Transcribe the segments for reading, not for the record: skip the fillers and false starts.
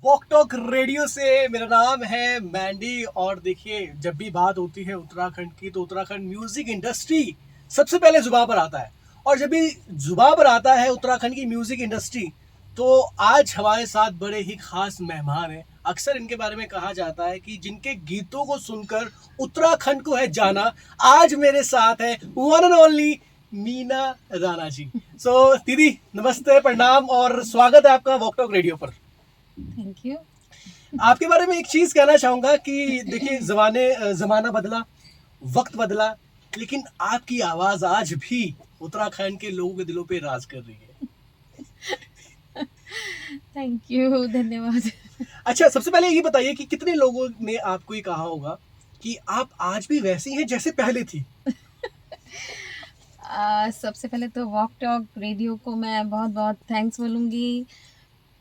Walk talk radio से। मेरा नाम है मैंडी और देखिए जब भी बात होती है उत्तराखंड की तो उत्तराखंड म्यूजिक इंडस्ट्री सबसे पहले जुबान पर आता है। और जब भी जुबान पर आता है उत्तराखंड की म्यूजिक इंडस्ट्री तो आज हमारे साथ बड़े ही खास मेहमान हैं। अक्सर इनके बारे में कहा जाता है कि जिनके गीतों को सुनकर उत्तराखंड को है जाना। आज मेरे साथ है one and only Meena Rana ji. दीदी नमस्ते, प्रणाम और स्वागत है आपका वॉक टॉक रेडियो पर। Thank you. आपके बारे में एक चीज कहना चाहूंगा कि देखिए जमाना बदला, वक्त बदला, लेकिन आपकी आवाज आज भी उत्तराखंड के लोगों के दिलों पे राज कर रही है। थैंक यू, धन्यवाद। अच्छा, सबसे पहले ये बताइए कि कितने लोगों ने आपको ये कहा होगा कि आप आज भी वैसी हैं जैसे पहले थी? सबसे पहले तो वॉक टॉक रेडियो को मैं बहुत बहुत थैंक्स बोलूँगी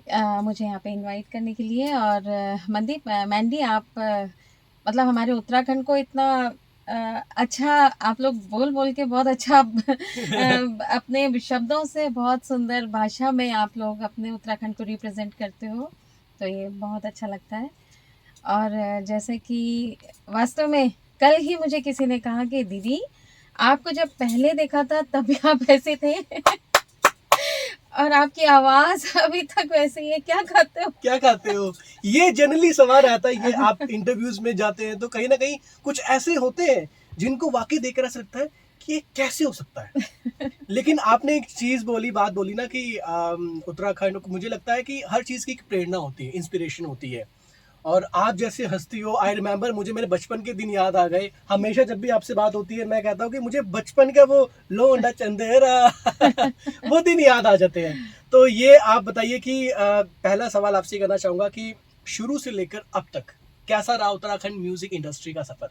मुझे यहाँ पे इनवाइट करने के लिए। और मैंडी आप मतलब हमारे उत्तराखंड को इतना अच्छा आप लोग बोल के बहुत अच्छा अपने शब्दों से बहुत सुंदर भाषा में आप लोग अपने उत्तराखंड को रिप्रेजेंट करते हो, तो ये बहुत अच्छा लगता है। और जैसे कि वास्तव में कल ही मुझे किसी ने कहा कि दीदी आपको जब पहले देखा था तब भी आप ऐसे थे और आपकी आवाज अभी तक वैसे ही है। क्या खाते हो? ये जनरली सवाल आता है। ये आप इंटरव्यूज में जाते हैं तो कहीं ना कहीं कुछ ऐसे होते हैं जिनको वाकई देखकर ऐसा लगता है कि ये कैसे हो सकता है। लेकिन आपने एक चीज बात बोली ना कि उत्तराखंड को मुझे लगता है कि हर चीज की एक प्रेरणा होती है, इंस्पिरेशन होती है। और आप जैसे हस्ती हो, आई रिमेम्बर, मुझे मेरे बचपन के दिन याद आ गए। हमेशा जब भी आपसे बात होती है मैं कहता हूँ कि मुझे बचपन का वो लोंडा चंदेरा वो दिन याद आ जाते हैं। तो ये आप बताइए कि पहला सवाल आपसे करना चाहूंगा कि शुरू से लेकर अब तक कैसा रहा उत्तराखंड म्यूजिक इंडस्ट्री का सफर?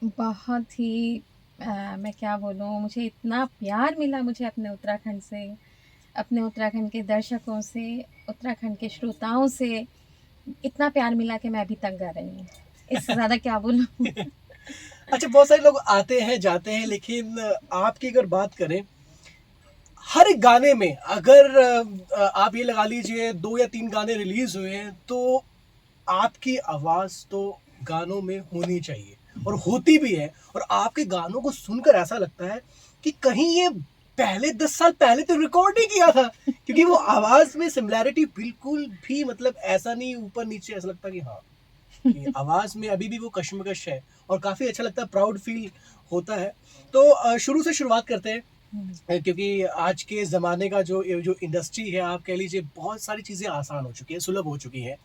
बहुत ही मैं क्या बोलूँ, मुझे इतना प्यार मिला मुझे अपने उत्तराखंड से, अपने उत्तराखंड के दर्शकों से, उत्तराखंड के श्रोताओं से इतना प्यार मिला कि मैं अभी तक गा रही हूँ। इससे ज़्यादा क्या बोलूँ। अच्छा, बहुत सारे लोग आते हैं जाते हैं, लेकिन आपकी अगर बात करें हर एक गाने में अगर आप ये लगा लीजिए 2 या 3 गाने रिलीज हुए हैं तो आपकी आवाज तो गानों में होनी चाहिए और होती भी है। और आपके गानों को सुनकर ऐसा लगता है कि कहीं ये पहले 10 साल पहले तो रिकॉर्ड नहीं किया था, क्योंकि वो आवाज में सिमिलैरिटी बिल्कुल भी मतलब ऐसा नहीं ऊपर नीचे, ऐसा लगता कि हाँ कि आवाज में अभी भी वो कश्मकश है और काफी अच्छा लगता है, प्राउड फील होता है। तो शुरू से शुरुआत करते हैं क्योंकि आज के ज़माने का जो इंडस्ट्री है आप कह लीजिए बहुत सारी चीज़ें आसान हो चुकी है, सुलभ हो चुकी है।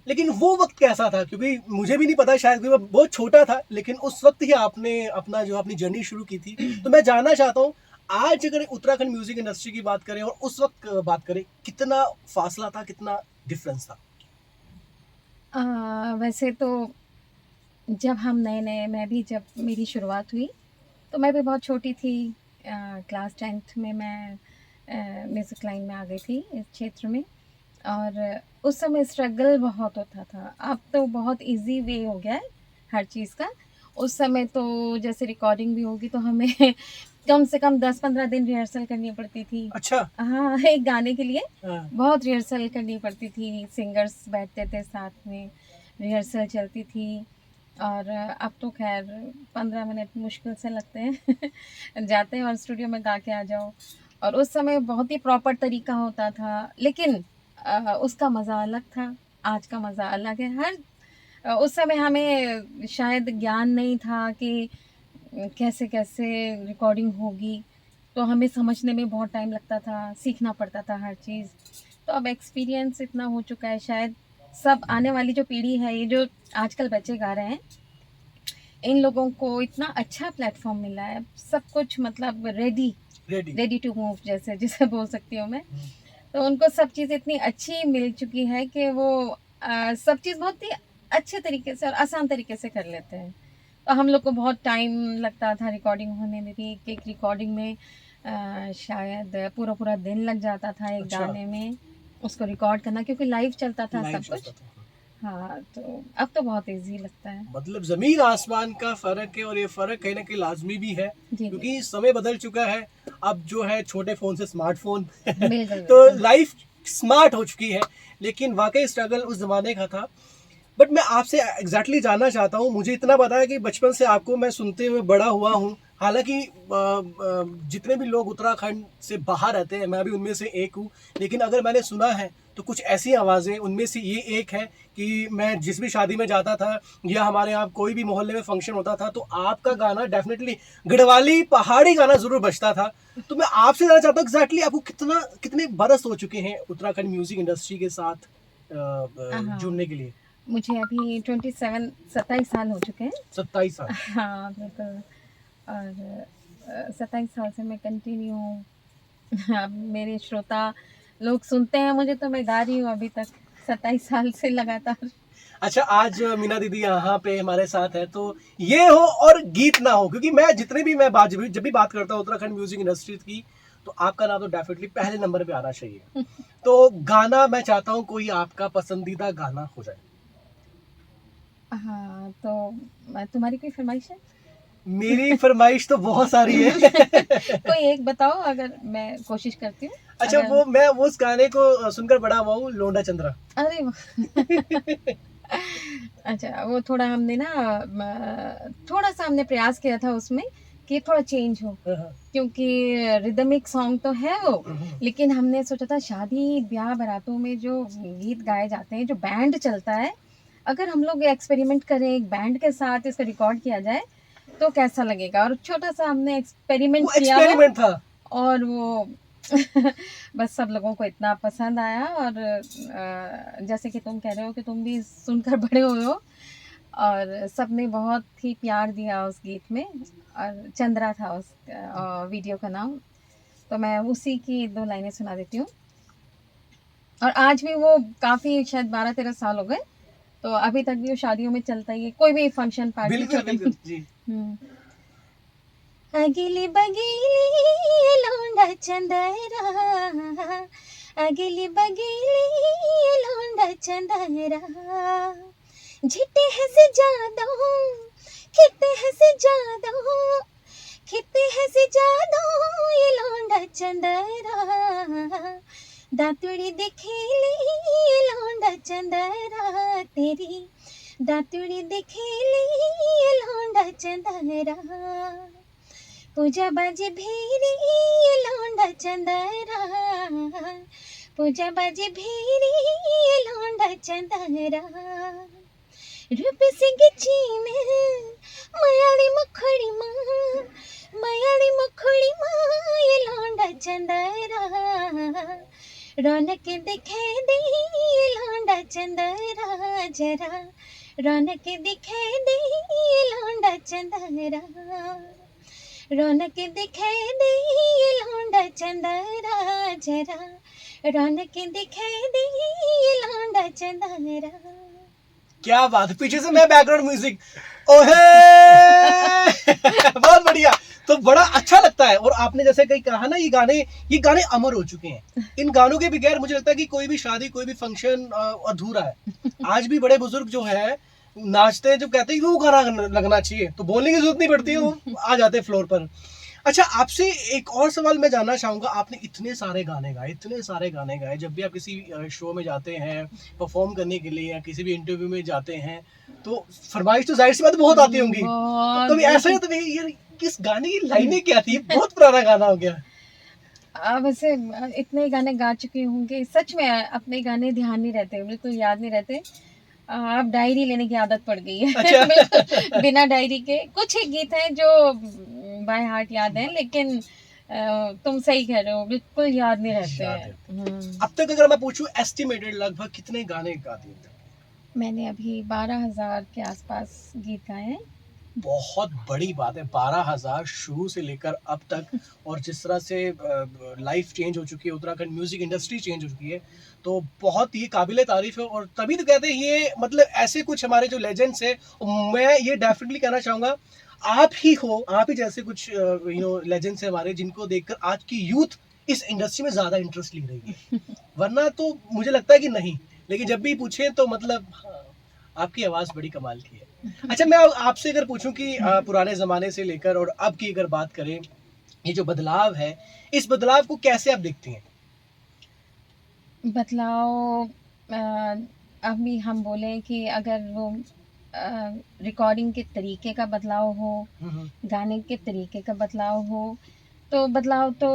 लेकिन वो वक्त कैसा था? क्योंकि मुझे भी नहीं पता, शायद मैं बहुत छोटा था, लेकिन उस वक्त ही आपने अपनी जर्नी शुरू की थी। तो मैं जानना चाहता हूँ आज अगर उत्तराखंड म्यूजिक इंडस्ट्री की बात करें और उस वक्त बात करें, कितना फासला था, कितना डिफरेंस था? वैसे तो जब हम नए मैं भी जब मेरी शुरुआत हुई तो मैं भी बहुत छोटी थी। क्लास 10th में मैं म्यूज़िक लाइन में आ गई थी इस क्षेत्र में। और उस समय स्ट्रगल बहुत होता था। अब तो बहुत इजी वे हो गया है हर चीज़ का। उस समय तो जैसे रिकॉर्डिंग भी होगी तो हमें कम से कम 10-15 दिन रिहर्सल करनी पड़ती थी। अच्छा। हाँ, एक गाने के लिए हाँ। बहुत रिहर्सल करनी पड़ती थी। सिंगर्स बैठते थे साथ में, रिहर्सल चलती थी। और अब तो खैर 15 मिनट मुश्किल से लगते हैं जाते हैं और स्टूडियो में गा के आ जाओ। और उस समय बहुत ही प्रॉपर तरीका होता था, लेकिन उसका मज़ा अलग था, आज का मज़ा अलग है। उस समय हमें शायद ज्ञान नहीं था कि कैसे रिकॉर्डिंग होगी, तो हमें समझने में बहुत टाइम लगता था, सीखना पड़ता था हर चीज़। तो अब एक्सपीरियंस इतना हो चुका है, शायद सब आने वाली जो पीढ़ी है, ये जो आजकल बच्चे गा रहे हैं, इन लोगों को इतना अच्छा प्लेटफ़ॉर्म मिला है, सब कुछ मतलब रेडी टू मूव जैसे जिसे बोल सकती हूँ मैं। तो उनको सब चीज़ इतनी अच्छी मिल चुकी है कि वो सब चीज़ बहुत ही अच्छे तरीके से और आसान तरीके से कर लेते हैं। तो हम लोग को बहुत टाइम लगता था रिकॉर्डिंग होने में भी। एक रिकॉर्डिंग में शायद पूरा दिन लग जाता था एक अच्छा। गाने में, उसको रिकॉर्ड करना, क्योंकि लाइव चलता था सब कुछ। हाँ, तो अब तो बहुत ईज़ी लगता है। मतलब जमीन आसमान का फर्क है और ये फर्क कहीं ना कहीं लाजमी भी है, जी, क्योंकि समय बदल चुका है। अब जो है छोटे फोन से स्मार्टफोन बिल्कुल, तो बिल्कुल। लाइफ स्मार्ट हो चुकी है, लेकिन वाकई स्ट्रगल उस ज़माने का था। बट मैं आपसे एग्जैक्टली जानना चाहता हूँ, मुझे इतना पता है कि बचपन से आपको मैं सुनते हुए बड़ा हुआ हूँ। हालांकि जितने भी लोग उत्तराखंड से बाहर रहते हैं, मैं भी उनमें से एक हूँ, लेकिन अगर मैंने सुना है तो कुछ ऐसी आवाज़ें, उनमें से ये एक है कि मैं जिस भी शादी में जाता था या हमारे यहाँ कोई भी मोहल्ले में फंक्शन होता था, तो आपका गाना डेफिनेटली गढ़वाली पहाड़ी गाना ज़रूर बजता था। तो मैं आपसे जानना चाहता हूँ एग्जैक्टली आपको कितने बरस हो चुके हैं उत्तराखंड म्यूज़िक इंडस्ट्री के साथ हाँ, जुड़ने के लिए? मुझे अभी 27 साल हो चुके हैं। 27 साल। हाँ, बिल्कुल। और 27 साल से मैं कंटिन्यू हूँ। अब मेरे श्रोता लोग सुनते हैं मुझे, तो मैं गा रही हूँ अभी तक 27 साल से लगातार। अच्छा, आज मीना दीदी यहाँ पे हमारे साथ है, तो ये हो और गीत ना हो, क्योंकि मैं जितने भी मैं बात जब भी बात करता हूँ उत्तराखंड म्यूजिक इंडस्ट्री की, तो आपका नाम तो डेफिनेटली पहले नंबर पे आना चाहिए। तो गाना मैं चाहता हूँ कोई आपका पसंदीदा गाना हो जाए। हाँ, तो तुम्हारी कोई फरमाइश है? मेरी फरमाइश तो बहुत सारी है। कोई एक बताओ, अगर मैं कोशिश करती हूँ। अच्छा, अगर वो मैं उस गाने को सुनकर बड़ा हुआ हूँ, लोंडा चंद्रा। अरे वाह! अच्छा, वो थोड़ा हमने ना थोड़ा-सा हमने प्रयास किया था उसमें कि थोड़ा चेंज हो, क्योंकि रिदमिक सॉन्ग तो है वो, लेकिन हमने सोचा था शादी, ब्याह, बारातों में जो गीत गाए जाते हैं, जो बैंड चलता है, अगर हम लोग एक्सपेरिमेंट करें, एक बैंड के साथ इसका रिकॉर्ड किया जाए, तो कैसा लगेगा? और छोटा-सा हमने एक्सपेरिमेंट वो किया वो, एक्सपेरिमेंट था। और वो बस सब लोगों को इतना पसंद आया। और जैसे कि तुम कह रहे हो कि तुम भी सुनकर बड़े हुए हो, और सबने बहुत ही प्यार दिया उस गीत में। और चंद्रा था उस वीडियो का नाम। तो मैं उसी की 2 लाइनें सुना देती हूँ। और आज भी वो काफ़ी, शायद 12-13 साल हो गए, तो अभी तक भी वो शादियों में चलता ही है, कोई भी फंक्शन पार्टी बिल्कुल छोटे में। बिल्कुल जी। हुँ। अगिली बगिली लौंडा चंदरा, अगिली बगिली लौंडा चंदरा, झिटे है से जादो, खिते है से जादो, खिते है से जादो, ये लौंडा चंदरा, दातुड़ी दिखेली ये लौंडा चंदरा, तेरी दातुड़ी दिखेली ये लौंडा चंदरा, पूजा बाजी भेरी ये लौंडा चंदरा, पूजा बाजी भेरी ये लौंडा चंदरा, रूप सिंह चीन मयाली मुखड़ी माँ, मयाली मुखड़ी माँ, ये लौंडा चंदरा, रौनक दिखे दे ये लौंडा चंदरा, जरा रौनक दिखे दे ये लौंडा चंदरा, रौनक दिखे दे ये लौंडा चंदरा, जरा रौनक दिखे दे ये लौंडा चंदरा। क्या बात है, पीछे से मैं बैकग्राउंड म्यूजिक, ओहे। बहुत बढ़िया। तो बड़ा अच्छा लगता है। और आपने जैसे कहीं कहा ना, ये गाने अमर हो चुके हैं। इन गानों के बगैर मुझे लगता है कि कोई भी शादी, कोई भी फंक्शन अधूरा है। आज भी बड़े बुजुर्ग जो है नाचते हैं, जब कहते हैं कि वो गाना लगना चाहिए, तो बोलने की जरूरत नहीं पड़ती है, वो आ जाते हैं फ्लोर पर। अच्छा, आपसे एक और सवाल मैं जानना चाहूँगा। आपने इतने सारे गाने गाए, इतने सारे गाने गाए, जब भी आप किसी शो में जाते हैं परफॉर्म करने के लिए या किसी भी इंटरव्यू में जाते हैं, तो फरमाइश तो जाहिर सी बात बहुत आती होंगी। तो कभी ऐसा नहीं होता भाई यार किस गाने की लाइनें क्या थी, बहुत पुराना गाना हो गया? वैसे इतने गाने गा चुकी हूँ कि सच में अपने गाने ध्यान नहीं रहते, बिल्कुल याद नहीं रहते। अब डायरी लेने की आदत पड़ गई है। अच्छा। बिल्कुल बिना डायरी के कुछ ही गीत हैं जो बाय हार्ट याद हैं, लेकिन तुम सही कह रहे हो, बिल्कुल याद नहीं रहते याद हैं। है। अब तक अगर मैं पूछूं एस्टिमेटेड लगभग कितने गाने गा दिए थे? मैंने अभी 12,000 के आसपास गीत गाए हैं। बहुत बड़ी बात है, 12,000 शुरू से लेकर अब तक। और जिस तरह से लाइफ चेंज हो चुकी है, उत्तराखंड म्यूजिक इंडस्ट्री चेंज हो चुकी है, तो बहुत ही काबिल तारीफ है। और तभी तो कहते हैं ये, मतलब ऐसे कुछ हमारे जो लेजेंड्स है, मैं ये डेफिनेटली कहना चाहूँगा आप ही हो, आप ही जैसे कुछ लेजेंड्स है हमारे, जिनको देखकर आज की यूथ इस इंडस्ट्री में ज़्यादा इंटरेस्ट ले रही है। वरना तो मुझे लगता है कि नहीं, लेकिन जब भी पूछे तो मतलब हाँ, आपकी आवाज़ बड़ी कमाल की है। अच्छा, मैं आपसे अगर पूछूं कि पुराने ज़माने से लेकर और अब की अगर बात करें, ये जो बदलाव है, इस बदलाव को कैसे आप देखती हैं? बदलाव अभी हम बोलें कि अगर वो रिकॉर्डिंग के तरीके का बदलाव हो, गाने के तरीके का बदलाव हो, तो बदलाव तो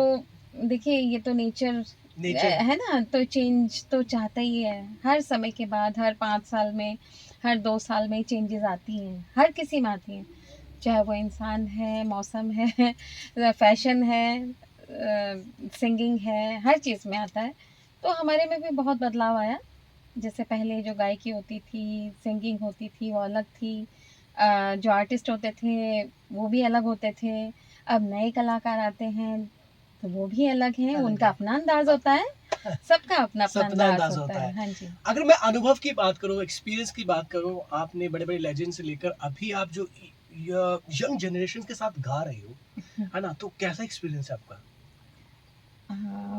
देखिए ये तो नेचर नेचर है ना, तो चेंज तो चाहता ही है। हर समय के बाद हर 5 साल में, हर 2 साल में चेंजेस आती हैं, हर किसी में आती हैं। चाहे वो इंसान है, मौसम है, फैशन है, सिंगिंग है, हर चीज़ में आता है। तो हमारे में भी बहुत बदलाव आया। जैसे पहले जो गायकी होती थी, सिंगिंग होती थी, वो अलग थी। जो आर्टिस्ट होते थे, वो भी अलग होते थे। अब नए कलाकार आते हैं, तो वो भी अलग हैं, अलग उनका है। अपना अंदाज़ होता है, सबका अपना-अपना सपना अंदाज़ अंदाज होता होता है। है। हाँ जी। अगर मैं अनुभव की बात करूँ, एक्सपीरियंस की बात करूँ, आपने बड़े-बड़े लेजेंड से लेकर अभी आप जो यंग जनरेशन के साथ गा रहे हो, है ना? तो कैसा एक्सपीरियंस है आपका?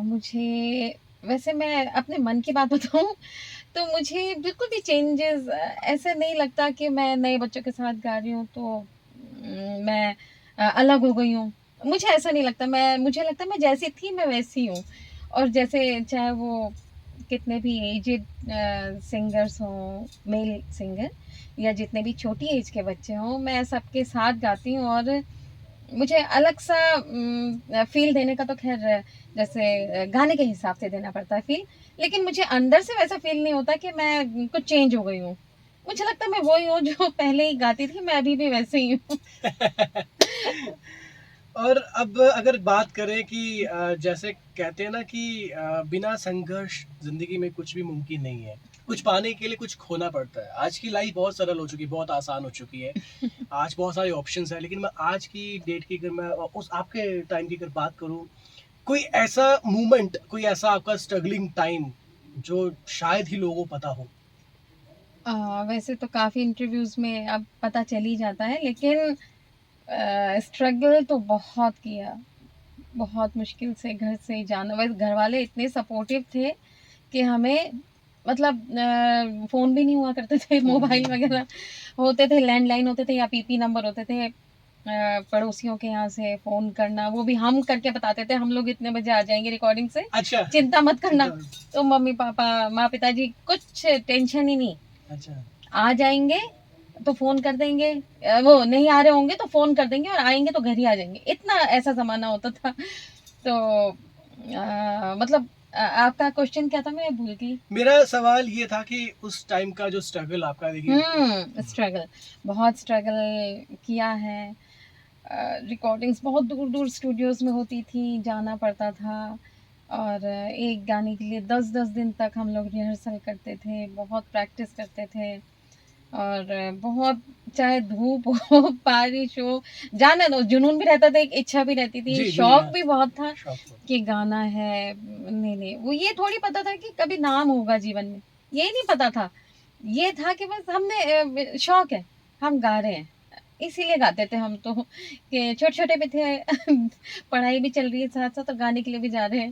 मुझे वैसे मैं अपने मन की बात बताऊँ तो मुझे बिल्कुल भी चेंजेस ऐसे नहीं लगता कि मैं नए बच्चों के साथ गा रही हूँ तो मैं अलग हो गई हूँ। मुझे ऐसा नहीं लगता, मैं मुझे लगता है मैं जैसी थी मैं वैसी हूँ। और जैसे चाहे वो कितने भी एजेड सिंगर्स हों, मेल सिंगर या जितने भी छोटी एज के बच्चे हों, मैं सबके साथ गाती हूँ और मुझे अलग-सा फ़ील देने का तो ख़ैर जैसे गाने के हिसाब से देना पड़ता है फ़ील, लेकिन मुझे अंदर से वैसा फ़ील नहीं होता कि मैं कुछ चेंज हो गई हूँ। मुझे लगता है मैं वही हूँ जो पहले ही गाती थी, मैं अभी भी वैसे ही हूँ। और अब अगर बात करें कि जैसे कहते हैं ना कि बिना संघर्ष ज़िंदगी में कुछ भी मुमकिन नहीं है। कुछ पाने के लिए कुछ खोना पड़ता है। आज की लाइफ़ बहुत सरल हो चुकी है, बहुत आसान हो चुकी है। आज बहुत सारे ऑप्शंस हैं, लेकिन मैं आज की डेट की अगर मैं उस आपके टाइम की अगर बात करूँ, कोई ऐसा मोमेंट, कोई ऐसा आपका स्ट्रगलिंग टाइम जो शायद ही लोगों को पता हो? वैसे तो काफ़ी इंटरव्यूज़ में अब पता चल ही जाता है, लेकिन स्ट्रगल तो बहुत किया। बहुत मुश्किल से घर से जाना, बस घरवाले इतने सपोर्टिव थे कि हमें मतलब फ़ोन भी नहीं हुआ करते थे, फ़ोन मोबाइल भी वग़ैरह होते थे, लैंडलाइन होते थे या पीपी नंबर होते थे। पड़ोसियों के यहाँ से फ़ोन करना, वो भी हम करके बताते थे, हम लोग इतने बजे आ जाएँगे रिकॉर्डिंग से, अच्छा, चिंता मत करना। चिंता तो मम्मी-पापा, माँ-पिताजी कुछ टेंशन ही नहीं, अच्छा। आ जाएँगे तो फ़ोन कर देंगे, वो नहीं आ रहे होंगे तो फ़ोन कर देंगे और आएँगे तो घर ही आ जाएँगे। इतना ऐसा ज़माना होता था। तो मतलब आपका क्वेश्चन क्या था? मैं भूल गई। मेरा सवाल ये था कि उस टाइम का जो स्ट्रगल आपका देखिए। स्ट्रगल, बहुत स्ट्रगल किया है। रिकॉर्डिंग्स बहुत दूर-दूर स्टूडियोज़ में होती थी, जाना पड़ता था और एक गाने के लिए 10-10 दिन तक हम लोग रिहर्सल करते थे, बहुत प्रैक्टिस करते थे और बहुत चाहे धूप हो, बारिश हो, जाने दो, जुनून भी रहता था, एक इच्छा भी रहती थी, जी, जी, शौक हाँ, भी बहुत था शौक तो। कि गाना है। नहीं, वो ये थोड़ी पता था कि कभी नाम होगा जीवन में, ये नहीं पता था। ये था कि बस हमने शौक है, हम गा रहे हैं, इसीलिए गाते थे हम तो कि छोटे-छोटे भी थे, पढ़ाई भी चल रही है साथ-साथ और गाने के लिए भी जा रहे हैं।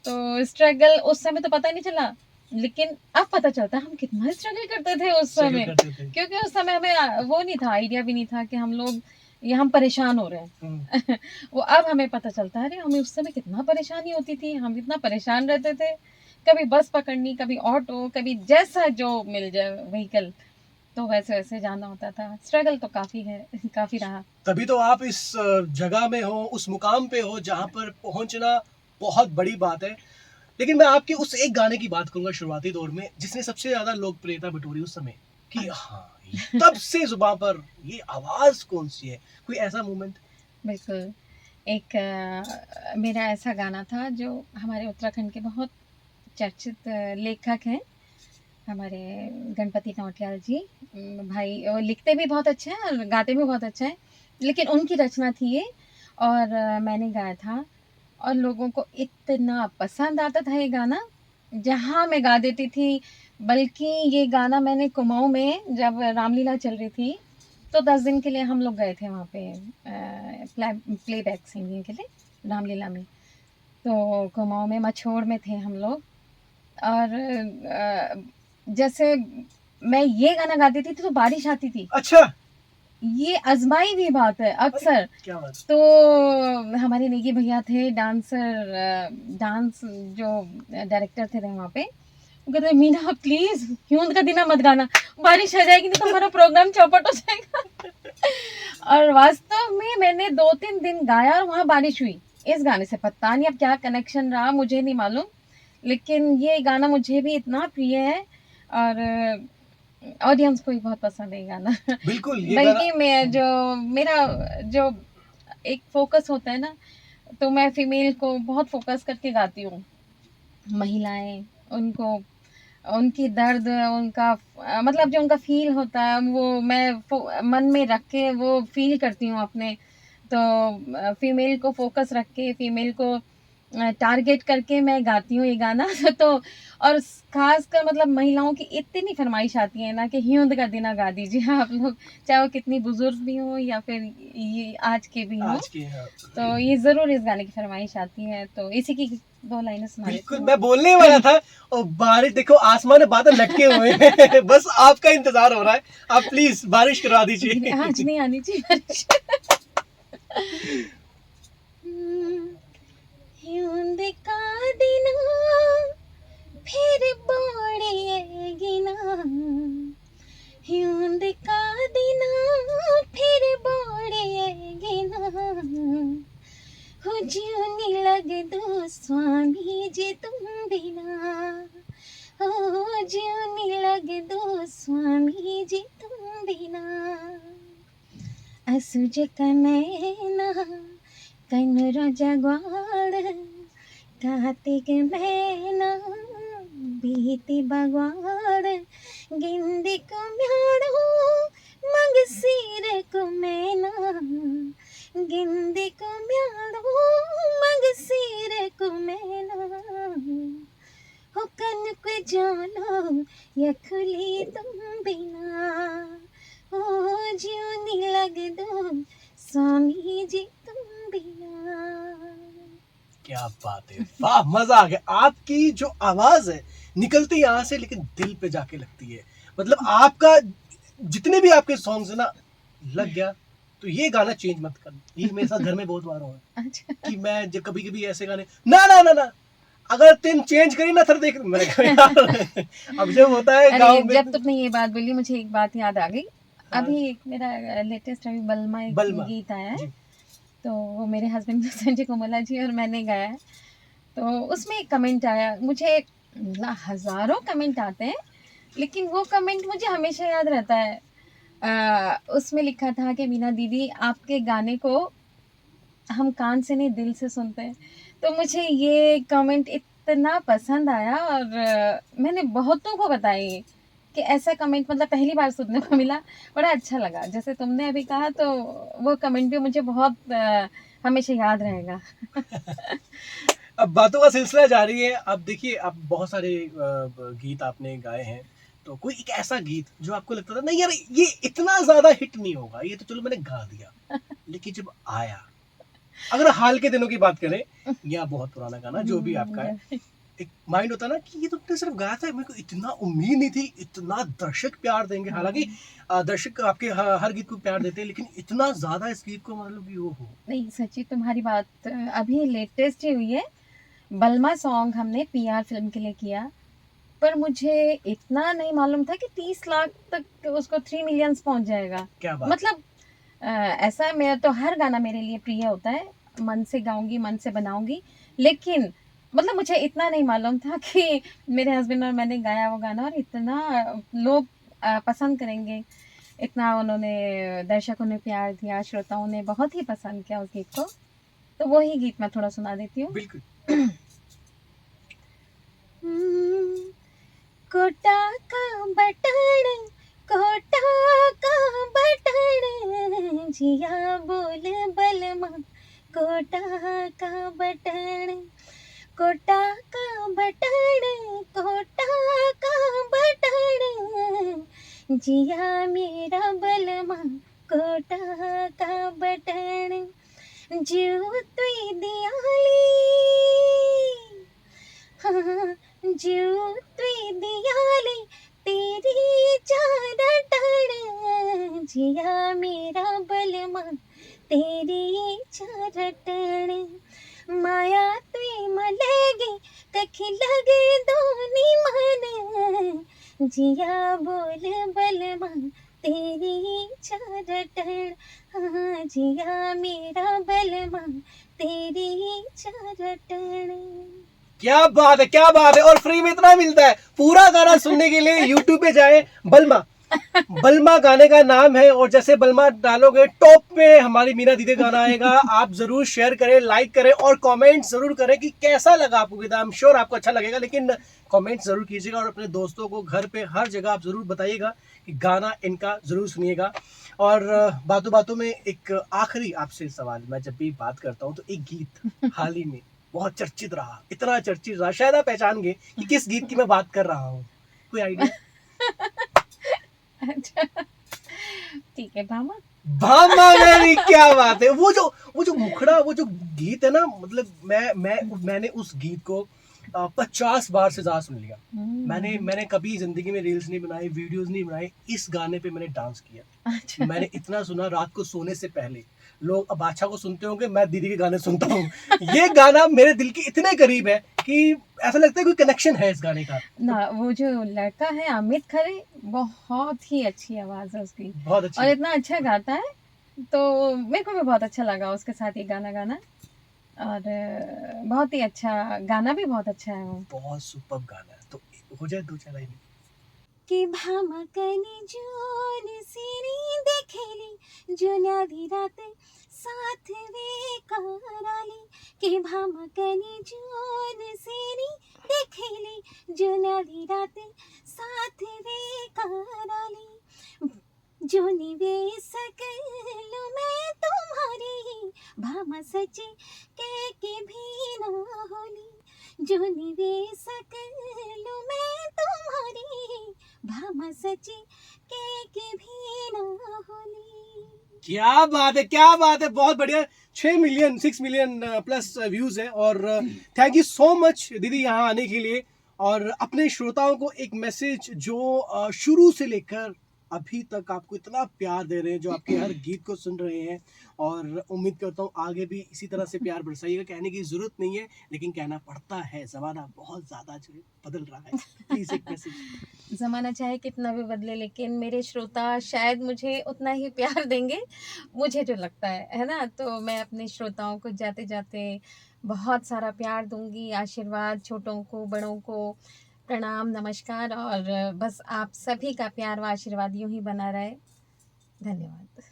तो स्ट्रगल उस समय तो पता नहीं चला, लेकिन अब पता चलता है हम कितना स्ट्रगल करते थे उस स्ट्रगल समय। करते थे। क्योंकि उस समय हमें वो नहीं था, आइडिया भी नहीं था कि हम लोग या हम परेशान हो रहे हैं। हुँ। वो अब हमें पता चलता है, अरे हमें उस समय कितना परेशानी होती थी, हम इतना परेशान रहते थे। कभी बस पकड़नी, कभी ऑटो, कभी जैसा जो मिल जाए व्हीकल, तो वैसे-वैसे जाना होता था। स्ट्रगल तो काफ़ी है, काफ़ी रहा। तभी तो आप इस जगह में हो, उस मुकाम पे हो जहाँ पर पहुँचना बहुत बड़ी बात है। लेकिन मैं आपके उस एक गाने की बात करूँगा शुरुआती दौर में जिसने सबसे ज़्यादा लोकप्रियता बटोरी उस समय कि हाँ, तब से ज़ुबान पर ये आवाज़ कौन-सी है? कोई ऐसा मोमेंट? बिल्कुल। एक मेरा ऐसा गाना था जो हमारे उत्तराखंड के बहुत चर्चित लेखक हैं, हमारे गणपति नौटियाल जी। भाई वो लिखते भी बहुत अच्छा है और गाते भी बहुत अच्छा है, लेकिन उनकी रचना थी ये और मैंने गाया था और लोगों को इतना पसंद आता था ये गाना, जहाँ मैं गा देती थी। बल्कि ये गाना मैंने कुमाऊँ में जब रामलीला चल रही थी, तो 10 दिन के लिए हम लोग गए थे वहाँ पे प्लेबैक सिंगिंग के लिए रामलीला में। तो कुमाऊँ में मछोड़ में थे हम लोग और जैसे मैं ये गाना गाती थी तो बारिश आती थी। अच्छा! ये आजमाई हुई बात है अक्सर। क्या बात। तो हमारे नेगी भैया थे डांसर, डांस जो डायरेक्टर थे वहाँ पे, वो कहते मीना प्लीज हियूंद का दिना मत गाना, बारिश आ जाएगी नहीं तो हमारा प्रोग्राम चौपट हो जाएगा। और वास्तव में मैंने 2-3 दिन गाया और वहाँ बारिश हुई इस गाने से। पता नहीं अब क्या कनेक्शन रहा, मुझे नहीं मालूम, लेकिन ये गाना मुझे भी इतना प्रिय है और ऑडियंस को भी बहुत पसंद है ये गाना। बिल्कुल ये गाना। बल्कि मैं जो मेरा जो एक फोकस होता है ना, तो मैं फीमेल को बहुत फोकस करके गाती हूँ। महिलाएं, उनको उनकी दर्द, उनका मतलब जो उनका फील होता है वो मैं मन में रख के वो फील करती हूँ अपने। तो फीमेल को फोकस रख के, फीमेल को टारगेट करके मैं गाती हूँ ये गाना। तो और खासकर मतलब महिलाओं की इतनी फरमाइश आती है ना कि हियूंद का दिना गा दीजिए आप लोग, चाहे वो कितनी बुजुर्ग भी हो या फिर ये आज के भी हो। आज की, हाँ। तो ये ज़रूर इस गाने की फरमाइश आती है, तो इसी की 2 लाइनें सुना देती बिल्कुल हूँ। मैं बोलने वाला था। और बारिश देखो, आसमान में बादल लटके हुए हैं। बस आपका इंतजार हो रहा है, आप प्लीज बारिश करवा दीजिए। आज नहीं आनी चाहिए बारिश। हियूंद का दिना फिर बोड़ेगी ना, हियूंद का दिना फिर बोड़ेगी ना, हो जीने लग दो स्वामी जी तुम बिना, हो जीने लग दो स्वामी जी तुम बिना, असुज कनैना कनर जगवाड़, कार्तिक महीना बीती बगवाड़, गिंदी को म्याड़ो मंगसीर को मैना, गिंदी को म्याड़ो मंगसीर को मैना, हो कनक जानो यखली तुम बिना, हो जीवनी लग दो स्वामी जी तुम बिना। क्या बात है, वाह मजा आ गया। आपकी जो आवाज है निकलती यहाँ से लेकिन दिल पे जाके लगती है। मतलब आपका जितने भी आपके सॉन्ग्स है ना, लग गया तो ये गाना चेंज मत कर। ये मेरे साथ घर में बहुत बार हुआ है अच्छा, कि मैं जब कभी कभी ऐसे गाने, ना ना ना ना, अगर तुम चेंज करी ना फिर देख, मैंने कहा यार, अब जब होता है अरे गाँव में। जब तुमने ये बात बोली मुझे एक बात याद आ गई। हाँ, अभी एक मेरा लेटेस्ट अभी बलमा एक बलमा गीत आया है, जी। तो वो मेरे हस्बैंड संजय कोमला जी और मैंने गाया है। तो उसमें एक कमेंट आया, मुझे ना हजारों कमेंट आते हैं, लेकिन वो कमेंट मुझे हमेशा याद रहता है। उसमें लिखा था कि मीना दीदी आपके गाने को हम कान से नहीं दिल से सुनते हैं। तो मुझे ये कमेंट इतना पसंद आया और मैंने बहुतों को बताया ये कि ऐसा कमेंट मतलब पहली बार सुनने को मिला, बड़ा अच्छा लगा। जैसे तुमने अभी कहा तो वो कमेंट भी मुझे बहुत हमेशा याद रहेगा। अब बातों का सिलसिला जारी है। अब देखिए, अब बहुत सारे गीत आपने गाए हैं, तो कोई एक ऐसा गीत जो आपको लगता था नहीं यार ये इतना ज्यादा हिट नहीं होगा, ये तो चलो मैंने गा दिया, लेकिन जब आया, अगर हाल के दिनों की बात करें या बहुत पुराना गाना जो भी आपका है, एक माइंड होता है ना कि ये तो तुमने सिर्फ गाया था, मेरे को इतना उम्मीद नहीं थी इतना दर्शक प्यार देंगे। हालांकि दर्शक आपके हर गीत को प्यार देते हैं, लेकिन इतना ज्यादा इस गीत को मतलब कि वो हो। नहीं सच्ची तुम्हारी बात अभी लेटेस्ट ही हुई है। बलमा सॉन्ग हमने पीआर फिल्म के लिए किया, पर मुझे इतना नहीं मालूम था कि 30 लाख तक उसको 3 मिलियंस पहुंच जाएगा। क्या बात। मतलब ऐसा मेरा तो हर गाना मेरे लिए प्रिय होता है, मन से गाऊंगी मन से बनाऊंगी, लेकिन मतलब मुझे इतना नहीं मालूम था कि मेरे हस्बैंड और मैंने गाया वो गाना और इतना लोग पसंद करेंगे। इतना उन्होंने दर्शकों ने प्यार दिया, श्रोताओं ने बहुत ही पसंद किया उस गीत को। तो वही गीत मैं थोड़ा सुना देती हूँ। बिल्कुल। कोटा का बटन, कोटा का बटन, जिया बोल बलमा, कोटा का बटन, कोटा का बटन, कोटा का बटन, जिया मेरा बलमा, कोटा का बटन, जीव तुई दियाली, हाँ जीव तुई दियाली, तेरी चार टण, जिया मेरा जिया बोल बलमा तेरी इच्छा रटण, हाँ जिया मेरा बलमा तेरी इच्छा रटण। क्या बात है, क्या बात है। और फ्री में इतना मिलता है। पूरा गाना सुनने के लिए यूट्यूब पे जाए, बलमा, बलमा गाने का नाम है। और जैसे बलमा डालोगे टॉप पे हमारी मीना दीदी गाना आएगा। आप जरूर शेयर करें, लाइक करें और कमेंट जरूर करें कि कैसा लगा आपको गीत। आई एम श्योर आपको अच्छा लगेगा, लेकिन कमेंट जरूर कीजिएगा और अपने दोस्तों को घर पे हर जगह आप जरूर बताइएगा कि गाना इनका जरूर सुनिएगा। और बातों बातों में एक आखिरी आपसे सवाल, मैं जब भी बात करता हूँ तो एक गीत हाल ही में बहुत चर्चित रहा, इतना चर्चित रहा, शायद आप पहचान गए कि किस गीत की मैं बात कर रहा हूँ। कोई आइडिया? अच्छा, ठीक है भामा। भामा मेरी, क्या बात है। वो जो मुखड़ा, वो जो गीत है ना, मतलब मैंने उस गीत को 50 बार से ज्यादा सुन लिया। मैंने कभी जिंदगी में रील्स नहीं बनाई, वीडियोस नहीं बनाई, इस गाने पे मैंने डांस किया। अच्छा, मैंने इतना सुना रात को सोने से पहले। लोग अब बादशाह को सुनते होंगे, मैं दीदी के गाने सुनता हूँ। ये गाना मेरे दिल के इतने करीब है कि ऐसा लगता है कोई कनेक्शन है इस गाने का। ना वो जो लड़का है अमित खरे, बहुत ही अच्छी आवाज है उसकी बहुत और अच्छी। इतना अच्छा गाता है, तो मेरे को भी बहुत अच्छा लगा उसके साथ ये गाना गाना। और बहुत ही अच्छा गाना भी बहुत अच्छा है वो। बहुत सुपर गाना है। तो हो जाए दो चार लाइन। की भामकनी जोन सिरी देखेली जुन्यादी राते साथ वे कराली, की भामकनी जोन सिरी देखेली जुन्यादी राते साथ वे कराली, जो निवेश सकलू मैं तुम्हारी भामा सची के भी ना होली, जो निवेश सकलू मैं तुम्हारी भामा सची के भी ना होली। क्या बात है, क्या बात है, बहुत बढ़िया। 6 मिलियन 6 मिलियन प्लस व्यूज है। और थैंक यू सो मच दीदी यहाँ आने के लिए। और अपने श्रोताओं को एक मैसेज जो शुरू से लेकर अभी तक आपको इतना प्यार दे रहे हैं, जो आपके हर गीत को सुन रहे हैं, और उम्मीद करता हूँ आगे भी इसी तरह से प्यार बरसाइएगा। कहने की जरूरत नहीं है, लेकिन कहना पड़ता है, जमाना बहुत ज्यादा जो है बदल रहा है। प्लीज एक मैसेज। ज़माना चाहे कितना भी बदले, लेकिन मेरे श्रोता शायद मुझे उतना ही प्यार देंगे, मुझे जो लगता है ना? तो मैं अपने श्रोताओं को जाते-जाते बहुत सारा प्यार दूँगी, आशीर्वाद, छोटों को, बड़ों को प्रणाम, नमस्कार और बस आप सभी का प्यार व आशीर्वाद यूँ ही बना रहे। धन्यवाद।